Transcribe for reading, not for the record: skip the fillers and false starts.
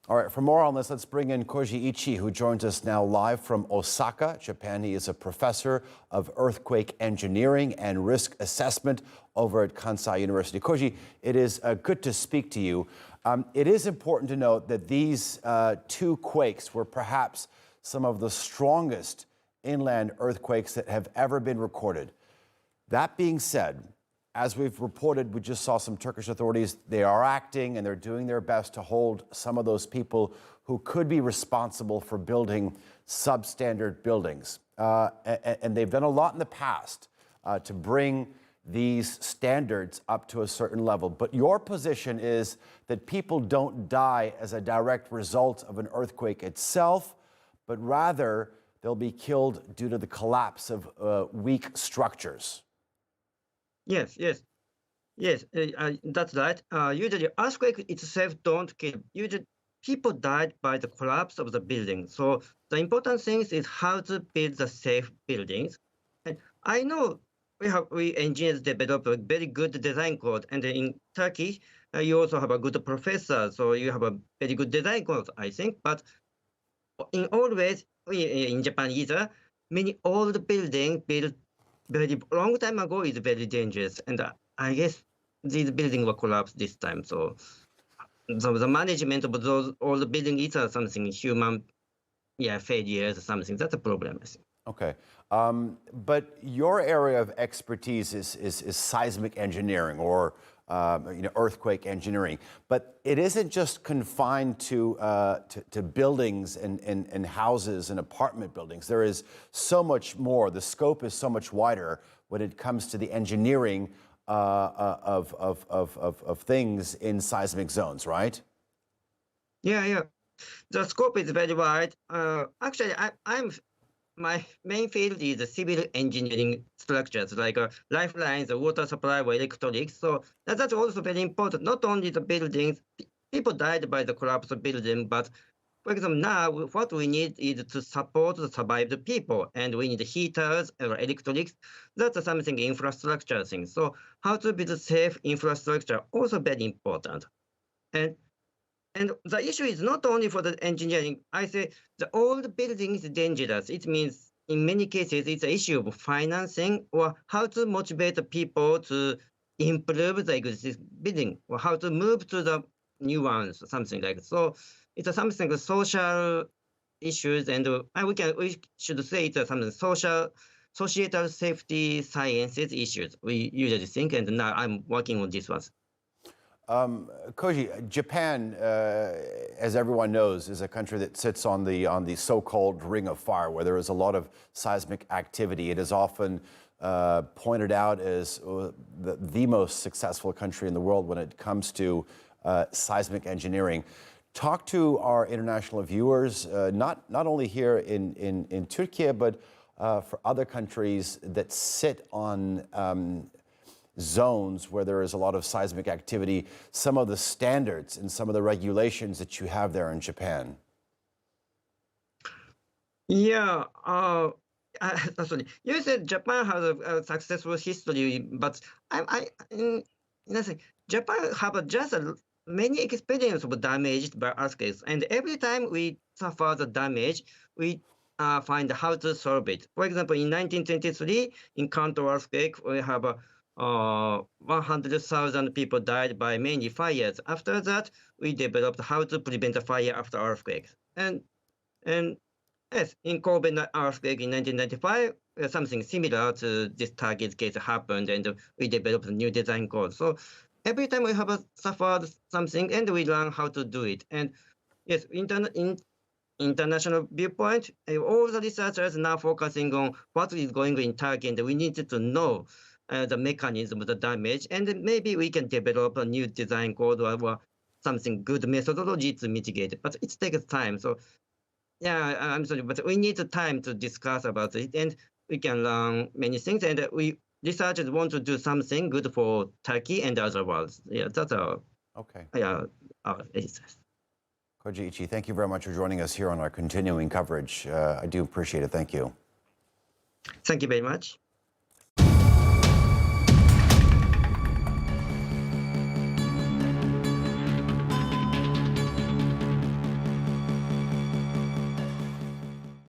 All right, for more on this, let's bring in Koji Ichii, who joins us now live from Osaka, Japan. He is a professor of earthquake engineering and risk assessment over at Kansai University. Koji, it is good to speak to you. It is important to note that these two quakes were perhaps some of the strongest inland earthquakes that have ever been recorded. That being said, as we've reported, we just saw some Turkish authorities, they are acting and they're doing their best to hold some of those people who could be responsible for building substandard buildings. And they've done a lot in the past to bring these standards up to a certain level. But your position is that people don't die as a direct result of an earthquake itself, but rather they'll be killed due to the collapse of weak structures. Yes, that's right. Usually, earthquake itself don't kill. Usually, people died by the collapse of the building. So the important thing is how to build the safe buildings. And I know we engineers develop a very good design code, and in Turkey, you also have a good professor, so you have a very good design code, I think. But in all ways, in Japan either, many old buildings built very long time ago is very dangerous, and I guess these buildings will collapse this time. So the management of those old buildings is something human, failures or something. That's a problem, I think. Okay, but your area of expertise is seismic engineering or earthquake engineering. But it isn't just confined to buildings and houses and apartment buildings. There is so much more. The scope is so much wider when it comes to the engineering of things in seismic zones, right? Yeah. The scope is very wide. Actually, my main field is the civil engineering structures like lifelines, water supply, or electronics. So that's also very important. Not only the buildings, people died by the collapse of building, but for example, now what we need is to support the survived people, and we need heaters or electronics. That's something infrastructure thing. So how to build safe infrastructure also very important. And the issue is not only for the engineering. I say the old building is dangerous. It means in many cases it's an issue of financing or how to motivate the people to improve the existing building or how to move to the new ones, something like that. So it's something like social issues, and we should say it's something societal safety sciences issues. We usually think, and now I'm working on this one. Koji, Japan, as everyone knows, is a country that sits on the so-called Ring of Fire, where there is a lot of seismic activity. It is often pointed out as the most successful country in the world when it comes to seismic engineering. Talk to our international viewers, not only here in Türkiye, but for other countries that sit on zones where there is a lot of seismic activity, some of the standards and some of the regulations that you have there in Japan. Yeah, sorry. You said Japan has a successful history, but Japan have just many experience of damage by earthquakes, and every time we suffer the damage, we find how to solve it. For example, in 1923, in Kanto earthquake, we have 100,000 people died by mainly fires. After that, we developed how to prevent a fire after earthquakes. And yes, in Kobe earthquake in 1995, something similar to this target case happened, and we developed a new design code. So every time we have suffered something, and we learn how to do it. And yes, in international viewpoint, all the researchers now focusing on what is going on in Turkey, and we need to know the mechanism of the damage, and maybe we can develop a new design code or something good methodology to mitigate it. But it takes time. So yeah, I'm sorry, but we need the time to discuss about it, and we can learn many things. And we researchers want to do something good for Turkey and other worlds. Yeah, that's our research. Koji Ichii, thank you very much for joining us here on our continuing coverage. I do appreciate it. Thank you. Thank you very much.